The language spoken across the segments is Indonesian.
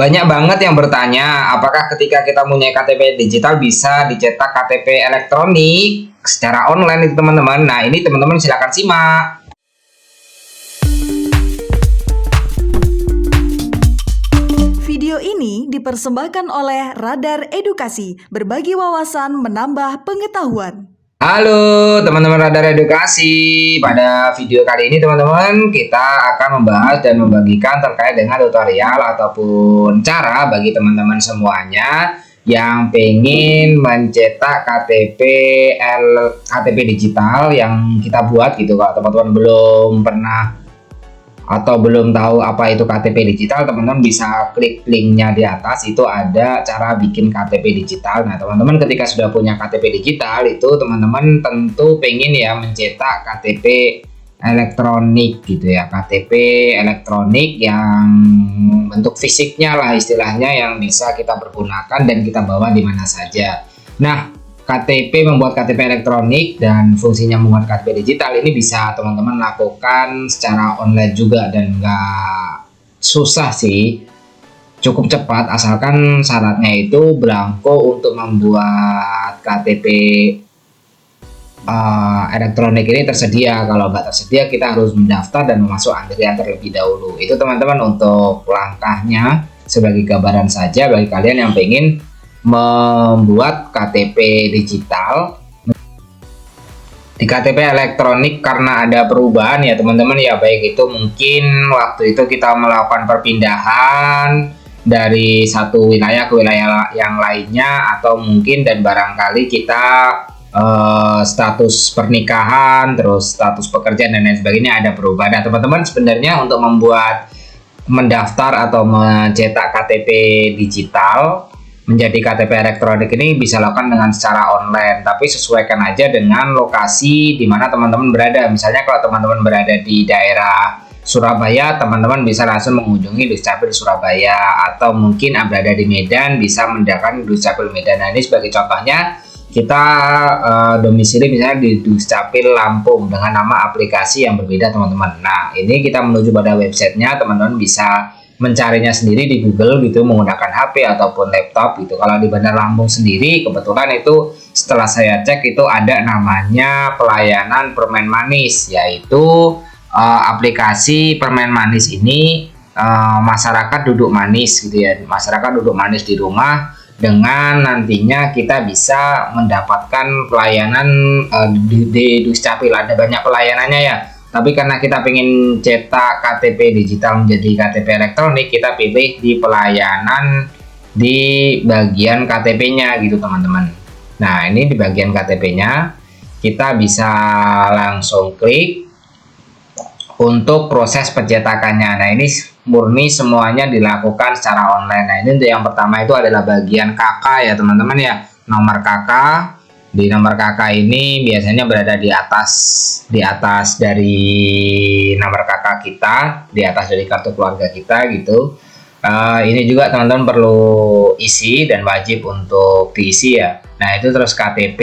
Banyak banget yang bertanya, apakah ketika kita punya KTP digital bisa dicetak KTP elektronik secara online itu teman-teman. Nah, ini teman-teman silakan simak. Video ini dipersembahkan oleh Radar Edukasi, berbagi wawasan menambah pengetahuan. Halo teman-teman Radar Edukasi. Pada video kali ini teman-teman kita akan membahas dan membagikan terkait dengan tutorial ataupun cara bagi teman-teman semuanya yang pengen mencetak KTP digital yang kita buat gitu. Kalau teman-teman belum pernah atau belum tahu apa itu KTP digital, teman-teman bisa klik linknya di atas, itu ada cara bikin KTP digital. Nah teman-teman ketika sudah punya KTP digital itu teman-teman tentu pengen ya mencetak KTP elektronik gitu ya, KTP elektronik yang bentuk fisiknya lah istilahnya, yang bisa kita pergunakan dan kita bawa di mana saja. Nah, membuat KTP elektronik dan fungsinya membuat KTP digital ini bisa teman-teman lakukan secara online juga dan nggak susah sih, cukup cepat asalkan syaratnya itu belangko untuk membuat KTP elektronik ini tersedia. Kalau nggak tersedia kita harus mendaftar dan memasuk antrian terlebih dahulu. Itu teman-teman untuk langkahnya sebagai gambaran saja bagi kalian yang pengen membuat KTP digital. Di KTP elektronik karena ada perubahan ya teman-teman ya, baik itu mungkin waktu itu kita melakukan perpindahan dari satu wilayah ke wilayah yang lainnya, atau mungkin dan barangkali kita status pernikahan, terus status pekerjaan dan lain sebagainya ada perubahan. Nah teman-teman sebenarnya untuk mendaftar atau mencetak KTP digital menjadi KTP elektronik ini bisa lakukan dengan secara online, tapi sesuaikan aja dengan lokasi di mana teman-teman berada. Misalnya kalau teman-teman berada di daerah Surabaya, teman-teman bisa langsung mengunjungi Dukcapil Surabaya, atau mungkin berada di Medan bisa mendatangi Dukcapil Medan. Nah ini sebagai contohnya kita domisili misalnya di Dukcapil Lampung dengan nama aplikasi yang berbeda teman-teman. Nah ini kita menuju pada websitenya, teman-teman bisa mencarinya sendiri di Google gitu menggunakan HP ataupun laptop gitu. Kalau di Bandar Lampung sendiri kebetulan itu setelah saya cek itu ada namanya pelayanan permen manis, yaitu aplikasi permen manis ini masyarakat duduk manis gitu ya, masyarakat duduk manis di rumah, dengan nantinya kita bisa mendapatkan pelayanan di Dukcapil. Ada banyak pelayanannya ya, tapi karena kita pengen cetak KTP digital menjadi KTP elektronik, kita pilih di pelayanan di bagian KTP-nya gitu teman-teman. Nah ini di bagian KTP-nya kita bisa langsung klik untuk proses pencetakannya. Nah ini murni semuanya dilakukan secara online. Nah ini untuk yang pertama itu adalah bagian KK ya teman-teman ya, nomor KK. Di nomor KK ini biasanya berada di atas dari nomor KK kita, di atas dari kartu keluarga kita gitu. Ini juga teman-teman perlu isi dan wajib untuk diisi ya. Nah itu terus KTP,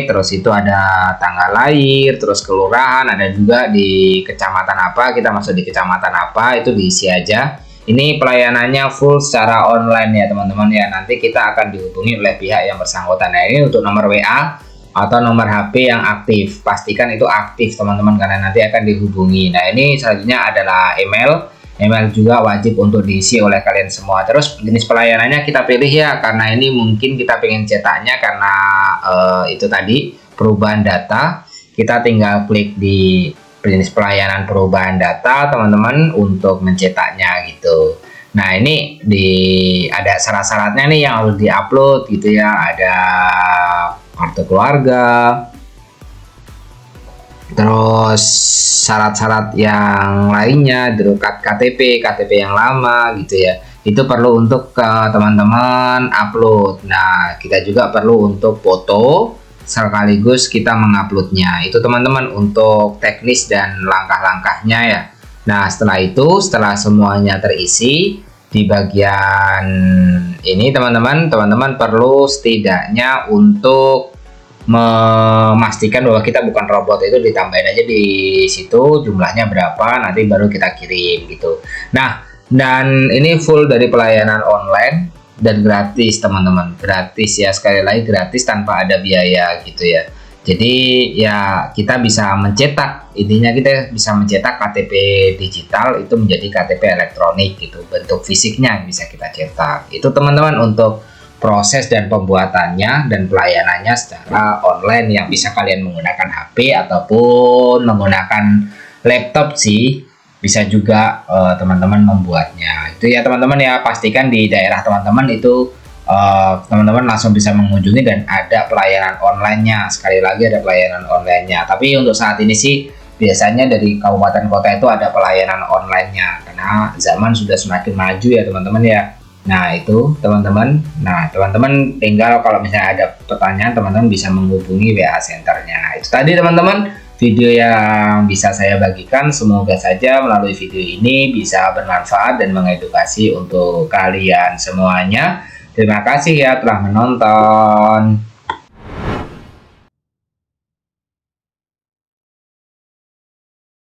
terus itu ada tanggal lahir, terus kelurahan, ada juga di kecamatan apa, kita masuk di kecamatan apa, itu diisi aja. Ini pelayanannya full secara online ya teman-teman ya. Nanti kita akan dihubungi oleh pihak yang bersangkutan. Nah ini untuk nomor WA atau nomor HP yang aktif, pastikan itu aktif teman-teman karena nanti akan dihubungi. Nah ini selanjutnya adalah email juga wajib untuk diisi oleh kalian semua. Terus jenis pelayanannya kita pilih ya, karena ini mungkin kita pengen cetaknya karena itu tadi perubahan data, kita tinggal klik di jenis pelayanan perubahan data teman-teman untuk mencetaknya gitu. Nah ini ada syarat-syaratnya nih yang harus diupload gitu ya, ada kartu keluarga, terus syarat-syarat yang lainnya, derukat KTP yang lama gitu ya, itu perlu untuk teman-teman upload. Nah kita juga perlu untuk foto sekaligus kita menguploadnya. Itu teman-teman untuk teknis dan langkah-langkahnya ya. Nah setelah semuanya terisi di bagian ini teman-teman perlu setidaknya untuk memastikan bahwa kita bukan robot, itu ditambahin aja di situ jumlahnya berapa, nanti baru kita kirim gitu. Nah Dan ini full dari pelayanan online dan gratis teman-teman, gratis ya, sekali lagi gratis tanpa ada biaya gitu ya. Jadi ya kita bisa mencetak, intinya kita bisa mencetak KTP digital itu menjadi KTP elektronik gitu, bentuk fisiknya bisa kita cetak. Itu teman-teman untuk proses dan pembuatannya dan pelayanannya secara online yang bisa kalian menggunakan HP ataupun menggunakan laptop sih, bisa juga teman-teman membuatnya. Itu ya teman-teman ya, pastikan di daerah teman-teman itu teman-teman langsung bisa mengunjungi dan ada pelayanan online-nya. Sekali lagi ada pelayanan online-nya. Tapi untuk saat ini sih biasanya dari kabupaten kota itu ada pelayanan online-nya karena zaman sudah semakin maju ya teman-teman ya. Nah itu teman-teman. Nah teman-teman tinggal kalau misalnya ada pertanyaan teman-teman bisa menghubungi WA Centernya. Itu tadi teman-teman video yang bisa saya bagikan. Semoga saja melalui video ini bisa bermanfaat dan mengedukasi untuk kalian semuanya. Terima kasih ya telah menonton.